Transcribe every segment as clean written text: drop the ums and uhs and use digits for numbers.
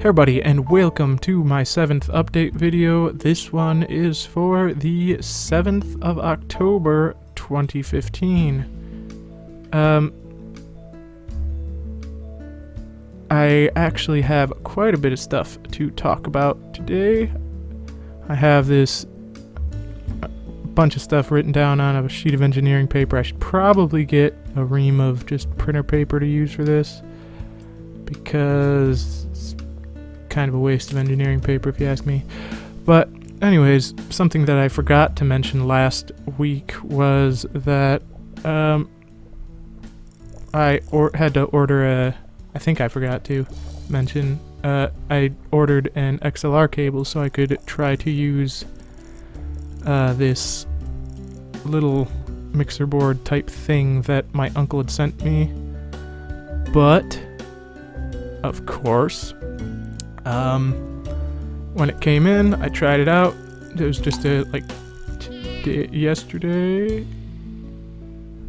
Hey everybody, and welcome to my 7th update video. This one is for the 7th of October 2015. I actually have quite a bit of stuff to talk about today. I have this bunch of stuff written down on a sheet of engineering paper. I should probably get a ream of just printer paper to use for this, because it's kind of a waste of engineering paper if you ask me. But anyways, something that I forgot to mention last week was that I had to order I think I forgot to mention, I ordered an XLR cable so I could try to use this little mixer board type thing that my uncle had sent me. But of course, when it came in, I tried it out. It was just yesterday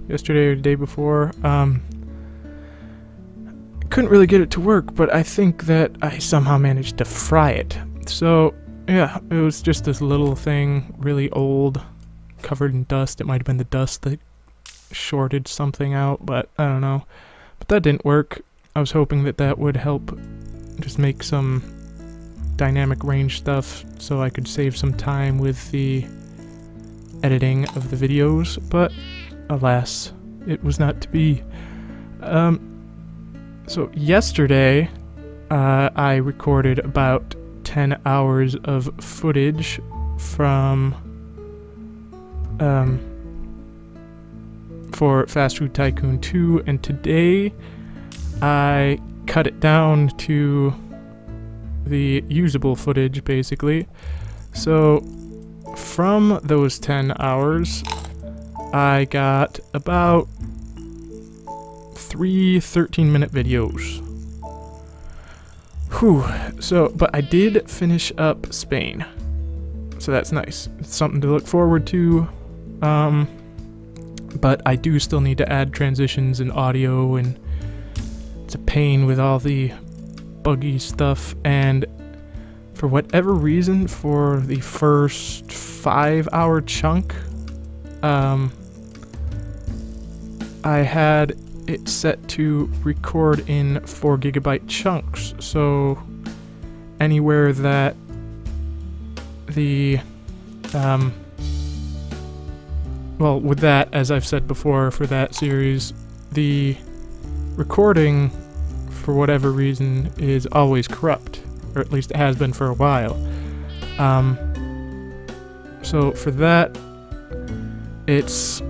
or the day before. Couldn't really get it to work, but I think that I somehow managed to fry it. So yeah, it was just this little thing, really old, covered in dust. It might have been the dust that shorted something out, but I don't know. But that didn't work. I was hoping that that would help just make some dynamic range stuff so I could save some time with the editing of the videos, but alas, it was not to be. So yesterday, I recorded about 10 hours of footage from for Fast Food Tycoon 2, and today I cut it down to the usable footage, basically. So from those 10 hours, I got about 3 13-minute videos. Whew. So, but I did finish up Spain, so that's nice. It's something to look forward to. But I do still need to add transitions and audio, and it's a pain with all the buggy stuff. And for whatever reason, for the first 5-hour chunk, I had it set to record in 4 GB chunks. So anywhere that the well, with that, as I've said before, for that series, the recording, for whatever reason, is always corrupt, or at least it has been for a while. So for that, it's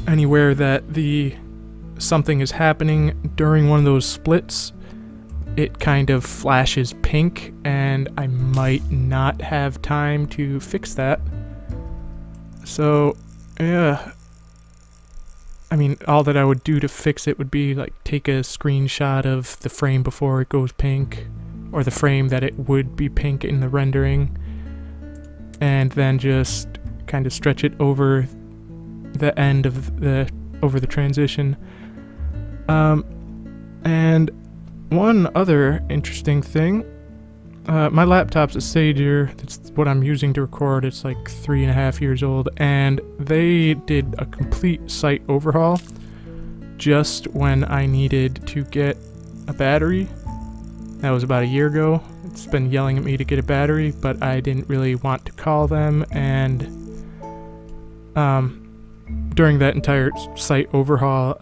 anywhere that something is happening during one of those splits, it kind of flashes pink, and I might not have time to fix that. So yeah, I mean, all that I would do to fix it would be like take a screenshot of the frame before it goes pink, or the frame that it would be pink in the rendering, and then just kind of stretch it over the end of the transition. And one other interesting thing, my laptop's a Sager. That's what I'm using to record. It's like 3.5 years old, and they did a complete site overhaul just when I needed to get a battery. That was about a year ago. It's been yelling at me to get a battery, but I didn't really want to call them, and during that entire site overhaul,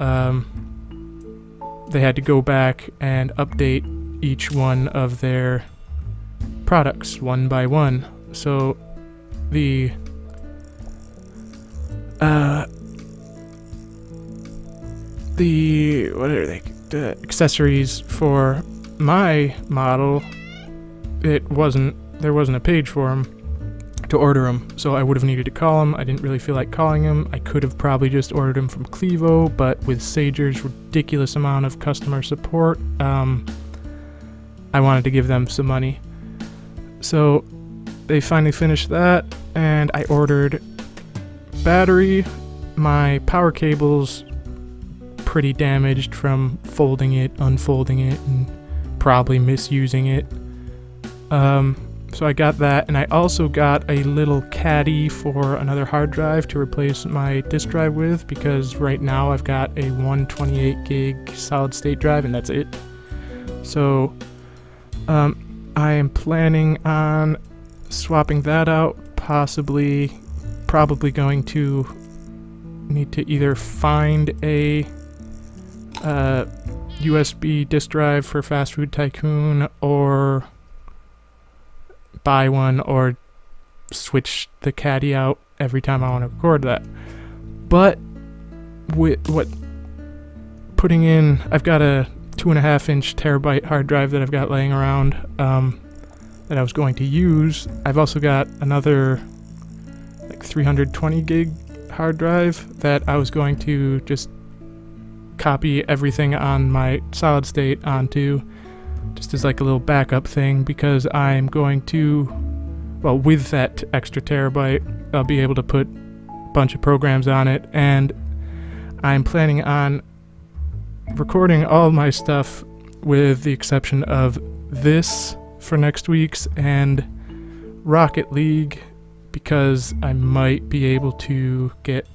they had to go back and update each one of their products one by one. So the what are they? The accessories for my model, there wasn't a page for them to order them, so I would have needed to call them. I didn't really feel like calling them. I could have probably just ordered them from Clevo, but with Sager's ridiculous amount of customer support, I wanted to give them some money. So they finally finished that, and I ordered battery. My power cables pretty damaged from folding it, unfolding it, and probably misusing it. So I got that, and I also got a little caddy for another hard drive to replace my disk drive with, because right now I've got a 128 gig solid state drive and that's it. So I am planning on swapping that out, probably going to need to either find a USB disk drive for Fast Food Tycoon, or buy one, or switch the caddy out every time I want to record that. But with what putting in, I've got a 2.5-inch terabyte hard drive that I've got laying around that I was going to use. I've also got another like 320 gig hard drive that I was going to just copy everything on my solid state onto, just as like a little backup thing, because I'm going to, well, with that extra terabyte, I'll be able to put a bunch of programs on it, and I'm planning on recording all my stuff with the exception of this for next week's and Rocket League, because I might be able to get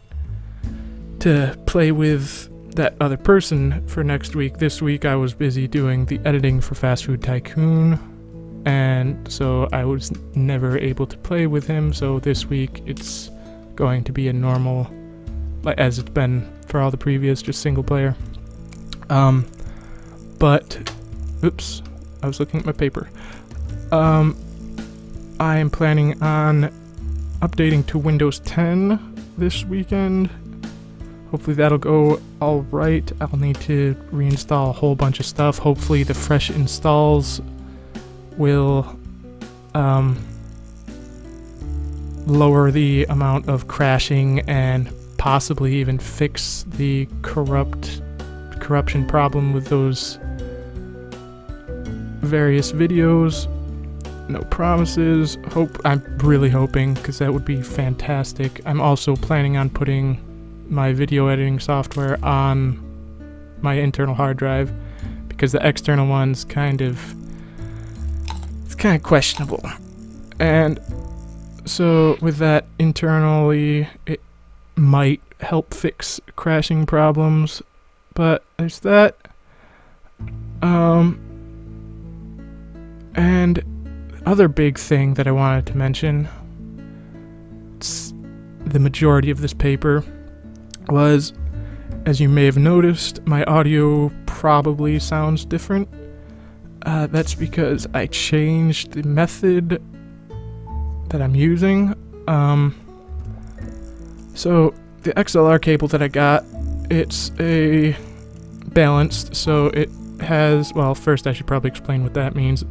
to play with that other person for next week. This week I was busy doing the editing for Fast Food Tycoon, and so I was never able to play with him. So this week it's going to be a normal, like as it's been for all the previous, just single player. But oops, I was looking at my paper. I am planning on updating to Windows 10 this weekend. Hopefully that'll go alright. I'll need to reinstall a whole bunch of stuff. Hopefully the fresh installs will lower the amount of crashing and possibly even fix the corruption problem with those various videos. No promises. I'm really hoping, because that would be fantastic. I'm also planning on putting my video editing software on my internal hard drive, because the external one's kind of questionable. And so with that internally, it might help fix crashing problems, but there's that. And other big thing that I wanted to mention, it's the majority of this paper, was, as you may have noticed, my audio probably sounds different. That's because I changed the method that I'm using. So the XLR cable that I got, it's a balanced, so it has, well, first I should probably explain what that means.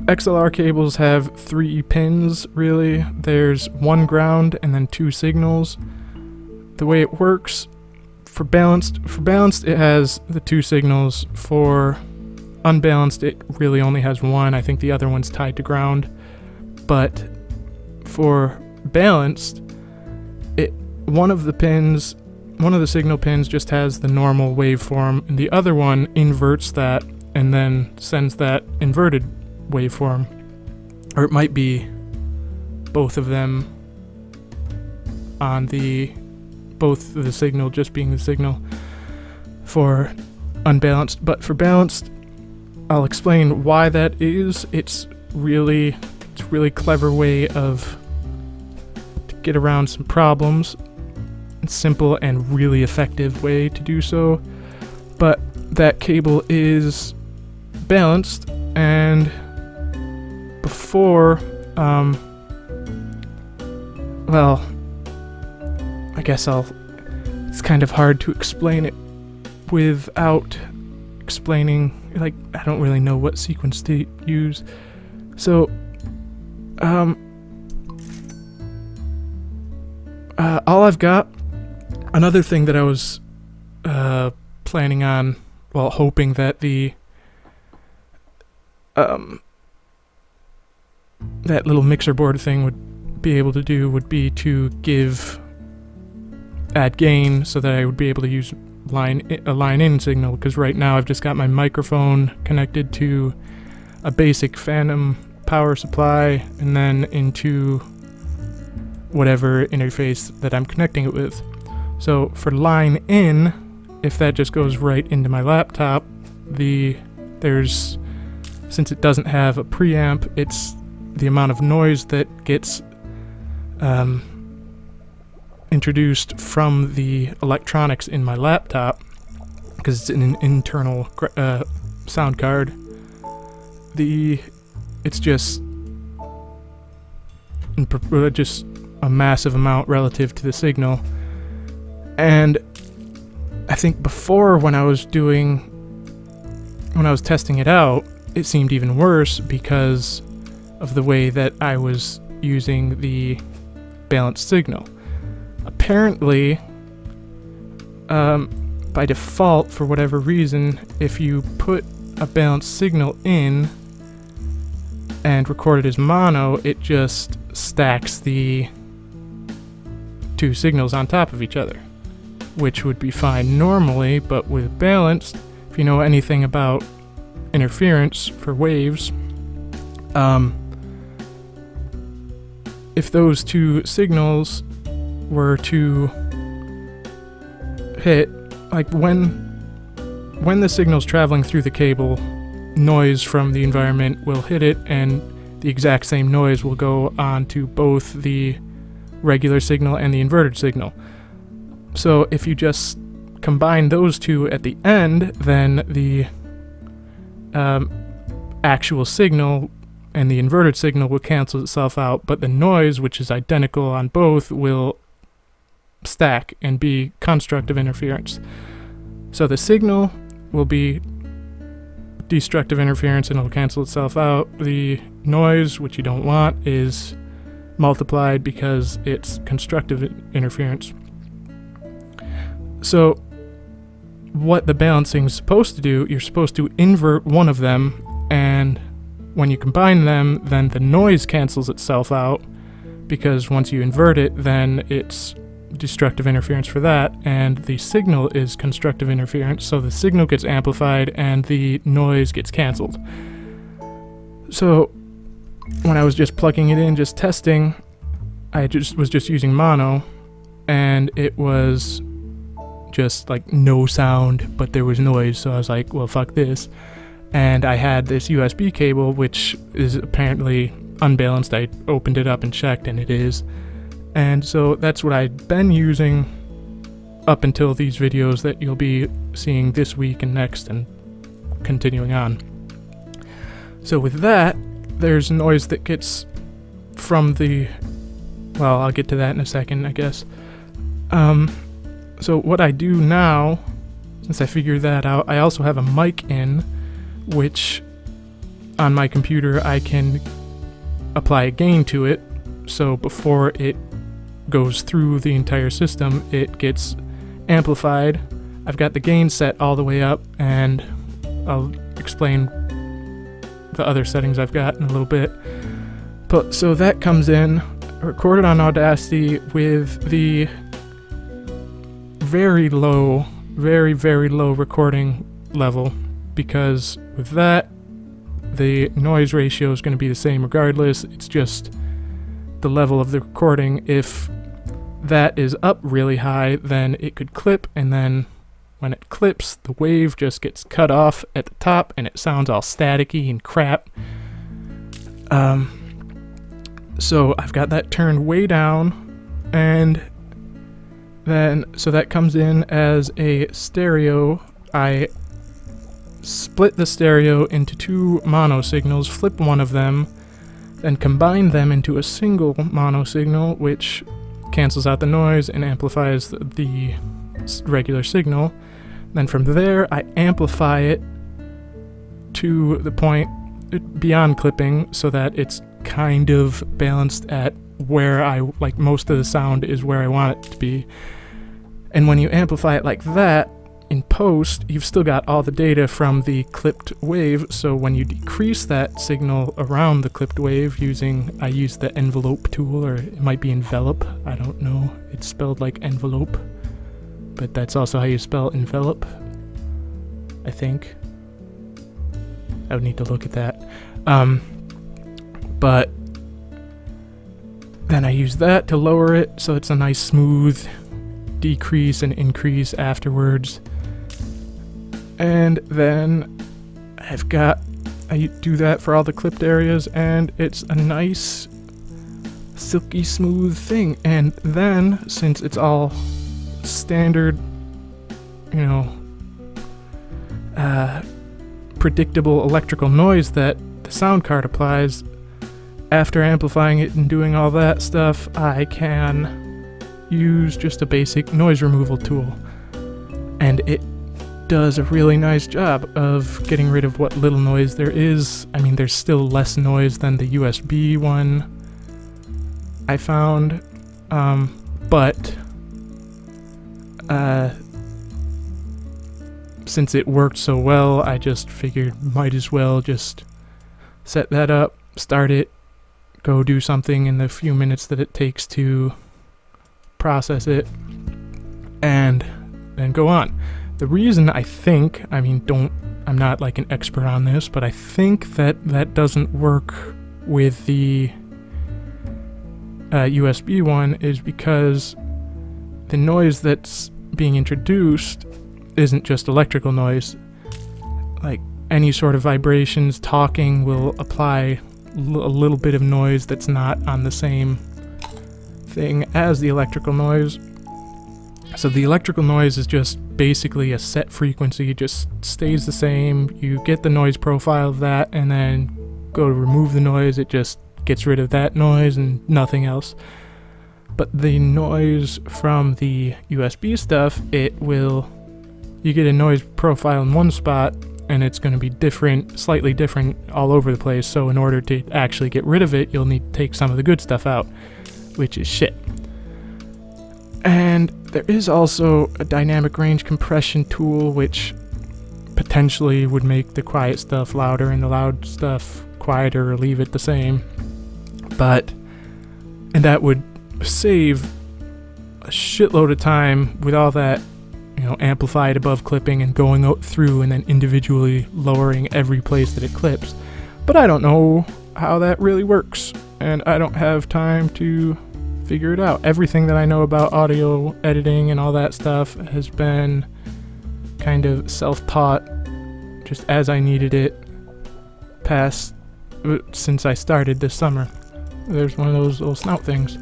XLR cables have 3 pins, really. There's 1 ground and then 2 signals. The way it works, for balanced it has the 2 signals. For unbalanced, it really only has 1. I think the other one's tied to ground. But for balanced, one of the signal pins just has the normal waveform, and the other one inverts that and then sends that inverted waveform. Or it might be both of them on both the signal just being the signal for unbalanced. But for balanced, I'll explain why that is. It's a really clever way to get around some problems. It's simple and really effective way to do so. But that cable is balanced, and before, well, I guess it's kind of hard to explain it without explaining, like, I don't really know what sequence to use. So, all I've got, another thing that I was planning on, well, hoping that that little mixer board thing would be able to do, would be to give add gain so that I would be able to use a line in signal, because right now I've just got my microphone connected to a basic phantom power supply and then into whatever interface that I'm connecting it with. So for line in, if that just goes right into my laptop, since it doesn't have a preamp, it's the amount of noise that gets introduced from the electronics in my laptop, because it's in an internal sound card. It's just a massive amount relative to the signal. And I think before, when I was testing it out, it seemed even worse because of the way that I was using the balanced signal. Apparently, by default, for whatever reason, if you put a balanced signal in and record it as mono, it just stacks the two signals on top of each other, which would be fine normally, but with balanced, if you know anything about interference for waves, if those two signals were to hit, like when the signal's traveling through the cable, noise from the environment will hit it, and the exact same noise will go on to both the regular signal and the inverted signal. So if you just combine those two at the end, then the actual signal and the inverted signal will cancel itself out, but the noise, which is identical on both, will stack and be constructive interference. So the signal will be destructive interference and it'll cancel itself out. The noise, which you don't want, is multiplied because it's constructive interference. So what the balancing is supposed to do, you're supposed to invert one of them, and when you combine them, then the noise cancels itself out, because once you invert it, then it's destructive interference for that, and the signal is constructive interference, so the signal gets amplified and the noise gets canceled. So when I was just plugging it in, just testing, I was just using mono, and it was just like no sound, but there was noise, so I was like, well, fuck this. And I had this USB cable, which is apparently unbalanced. I opened it up and checked, and it is. And so that's what I'd been using up until these videos that you'll be seeing this week and next and continuing on. So with that, there's noise that gets from the... well, I'll get to that in a second, I guess. So what I do now, since I figured that out, I also have a mic in, which on my computer I can apply a gain to it, so before it goes through the entire system, it gets amplified. I've got the gain set all the way up, and I'll explain the other settings I've got in a little bit. But so that comes in, recorded on Audacity with the very low, very low recording level, because with that, the noise ratio is going to be the same regardless. It's just the level of the recording. If that is up really high, then it could clip, and then when it clips, the wave just gets cut off at the top and it sounds all staticky and crap. So I've got that turned way down, and then so that comes in as a stereo. I split the stereo into two mono signals, flip one of them, then combine them into a single mono signal, which cancels out the noise and amplifies the regular signal. Then from there, I amplify it to the point beyond clipping so that it's kind of balanced at where I like most of the sound is where I want it to be. And when you amplify it like that, in post, you've still got all the data from the clipped wave, so when you decrease that signal around the clipped wave I use the envelope tool, or it might be envelop, I don't know, it's spelled like envelope, but that's also how you spell envelop, I think. I would need to look at that. But then I use that to lower it so it's a nice smooth decrease and increase afterwards. And then I do that for all the clipped areas, and it's a nice silky smooth thing. And then, since it's all standard, you know, predictable electrical noise that the sound card applies, after amplifying it and doing all that stuff, I can use just a basic noise removal tool. And it does a really nice job of getting rid of what little noise there is. I mean, there's still less noise than the USB one I found, but since it worked so well, I just figured might as well just set that up, start it, go do something in the few minutes that it takes to process it, and then go on. The reason I think, I mean, I'm not like an expert on this, but I think that doesn't work with the USB one is because the noise that's being introduced isn't just electrical noise. Like any sort of vibrations, talking will apply a little bit of noise that's not on the same thing as the electrical noise. So the electrical noise is just basically a set frequency, it just stays the same. You get the noise profile of that, and then go to remove the noise, it just gets rid of that noise and nothing else. But the noise from the USB stuff, you get a noise profile in one spot, and it's going to be different, slightly different all over the place. So in order to actually get rid of it, you'll need to take some of the good stuff out, which is shit. And there is also a dynamic range compression tool, which potentially would make the quiet stuff louder and the loud stuff quieter, or leave it the same. And that would save a shitload of time with all that, you know, amplified above clipping and going out through and then individually lowering every place that it clips. But I don't know how that really works, and I don't have time to figure it out. Everything that I know about audio editing and all that stuff has been kind of self-taught, just as I needed it, since I started this summer. There's one of those little snout things.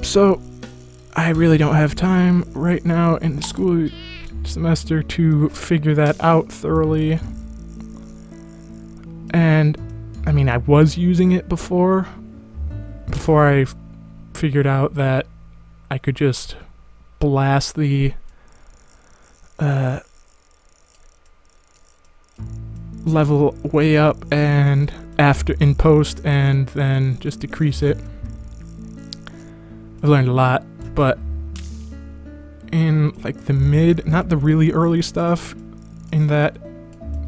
So I really don't have time right now in the school semester to figure that out thoroughly. And I mean, I was using it before I figured out that I could just blast the level way up and after in post, and then just decrease it. I've learned a lot, but in like the not the really early stuff, in that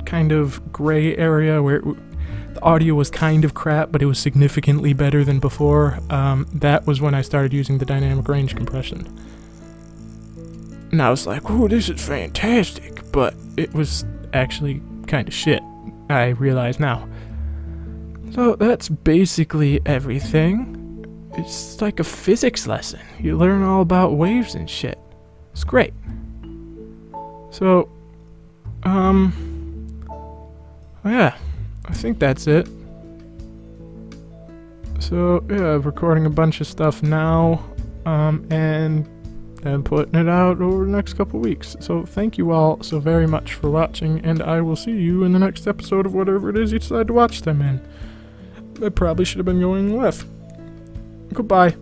kind of gray area where the audio was kind of crap, but it was significantly better than before, that was when I started using the dynamic range compression. And I was like, "Ooh, this is fantastic," but it was actually kind of shit, I realize now. So that's basically everything. It's like a physics lesson. You learn all about waves and shit. It's great. So, yeah, I think that's it. So, yeah, recording a bunch of stuff now, and then putting it out over the next couple weeks. So thank you all so very much for watching, and I will see you in the next episode of whatever it is you decide to watch them in. I probably should have been going left. Goodbye.